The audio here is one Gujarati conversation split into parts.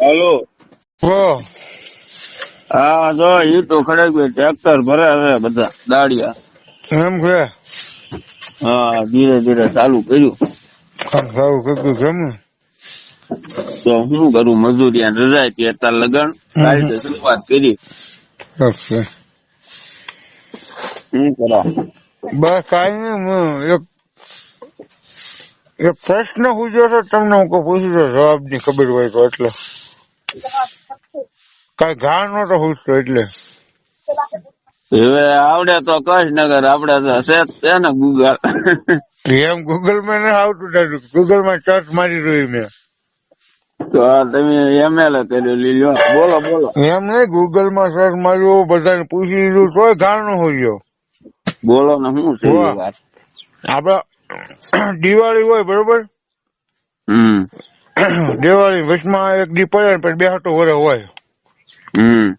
હાલો. ઓ હા જો ઈ તો ખરેખર ટ્રેક્ટર ભરે હવે બધા દાડિયા. એમ છે. હા ધીરે ધીરે ચાલુ કર્યું. સારું કીધું છે ને. તો શું કરું, મજૂરિયા રજાય હતી અત્યારે લગન કાલ તો શરૂઆત કરી. ઓકે. શું કરા? બસ કાંઈ નહીં. એક પ્રશ્ન પૂછ્યો તો તમને, હું પૂછી દો, જવાબ ની ખબર હોય તો. એટલે કઈ ઘા નતો પૂછતો એટલે. હવે આવડે તો કશ નગર આપડે તો છે ને ગૂગલ. એમ ગૂગલ માં નથી આવતું, ગૂગલ માં સર્ચ મારી રહ્યું મેં. તો તમે એમએલ કર્યું લીલો. બોલો બોલો. એમ નહીં, ગૂગલ માં સર્ચ માર્યું, બધાને પૂછી લીધું, તોય ઘા નો હોય. બોલો ને શું છે એ વાત. આપડે દિવાળી હોય બરોબર. દિવાળી વચમાં એક દી પડે પછી 2 વર્ષ હોય.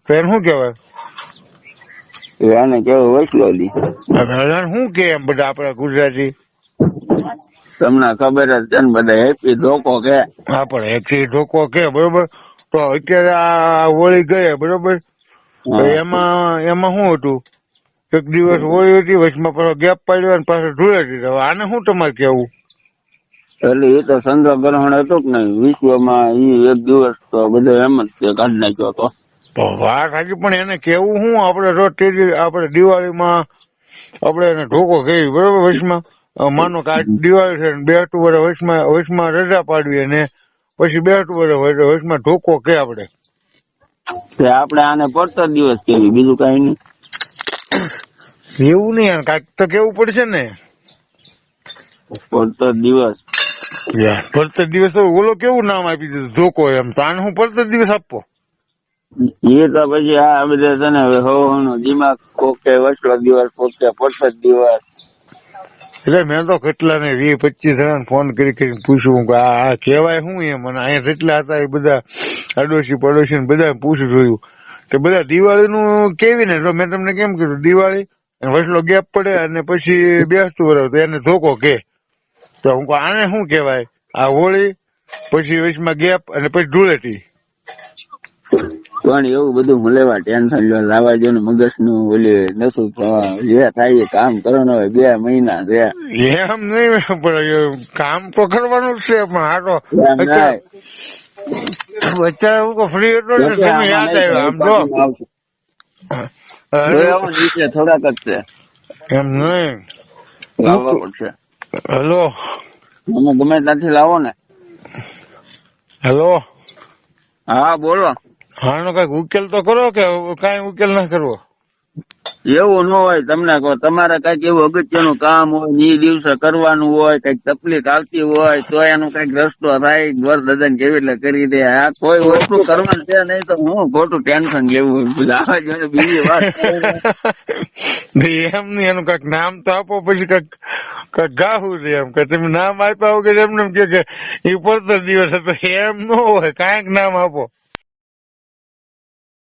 તો એને શું કેવાય? એને કેવું વસલો દી. શું કે એમ બધા આપડા ગુજરાતી? તમને ખબર જ છે ને, બધા હેપી ધોકો કે. આપણે એક ધોકો કે બરોબર. તો અત્યારે આ હોળી ગઈ બરોબર. તો એમાં શું હતું, એક દિવસ હોળી હતી, વચમાં પાછો ગેપ પાડ્યો અને પાછો ધૂળેટી. આને શું તમારે કેવું? એટલે એ તો ચંદ્રગ્રહણ હતું કે નહીં વિશ્વમાં, ઈ એક દિવસ તો બધો એમ જ કાઢી નાખ્યો હતો. વાત સાચી, પણ એને કેવું શું? આપડે રોજ આપડે દિવાળીમાં આપડે એને ધોકો કેવી બરોબર. વચમાં માનો કે આજ દિવાળી છે, 2 વર્ષ વચમાં રજા પાડવી, અને પછી 2 વર્ષ હોય તો વચમાં ધોકો કે આપડે. આપડે આને પડતો જ દિવસ કેવી, બીજું કઈ નહીં. એવું નહીં, કાંઈક તો કેવું પડશે ને. પડતો જ દિવસ. પડતો દિવસ ઓલો કેવું નામ આપી દીધું, ધોકો. એમ તો આને હું પડતો દિવસ આપવો. એ તો પછી આ બધા છે ને હવાનો દિમાગ કોકે વસલો દિવસ, કોકે પડતો જ દિવસ. એટલે મેં તો કેટલા ને 20-25 જણા ફોન કરીને પૂછ્યું કે આ કેવાય શું એમ. અને અહીંયા જેટલા હતા એ બધા અડોશી પડોશી બધા પૂછી જોયું. તો બધા દિવાળી નું કેવી ને. તો મેં તમને કેમ કીધું, દિવાળી વસલો ગેપ પડે અને પછી 2 વર્ષ તો એને ધોકો કે. તો હું આને શું કેવાય? આ હોળી, પછી વચમાં ગેપ, અને પછી ધૂળેટી. પણ એવું બધું લેવા ટેન્શન લ્યો, લાવવા દો ને. મગજ નું ઓલી નતું જે થાય કામ કરવાનું હોય. 2 મહિના છે એમ નહીં, પણ કામ તો કરવાનું જ છે. પણ આ તો એમ નાય. અત્યારે હું ફ્રી હતો ને, તમે આમાં યાદ નહીં તો આવ્યો. આમ જો ઉપાધિમાં આવશે. જોઈ આવો નીચે થોડાક જ છે, એમ નહીં લાવવા પડશે. હેલો તમે ગમે ત્યાંથી લાવો ને. હેલો. હા બોલો. આનો કઈક ઉકેલ તો કરો, કે કઈ ઉકેલ ના કરવો? એવું ન હોય, તમને કહો, તમારે કઈક એવું અગત્યનું કામ હોય, એ દિવસે કરવાનું હોય, કઈક તકલીફ આવતી હોય, તો એનો કઈક રસ્તો થાય. વરદાદા ને કેવી એટલે કરી દે. આ કોઈ વસ્તુ કરવાનું છે નહીં, તો હું ખોટું ટેન્શન લેવું. બીજી વાત એમ નહીં, એનું કઈક નામ તો આપો, પછી કઈક ગાવું છે. એમ કે તમે નામ આપ્યા વગર એમને કે એ પડતો દિવસ હતો, એમ ન હોય. કાંઈક નામ આપો.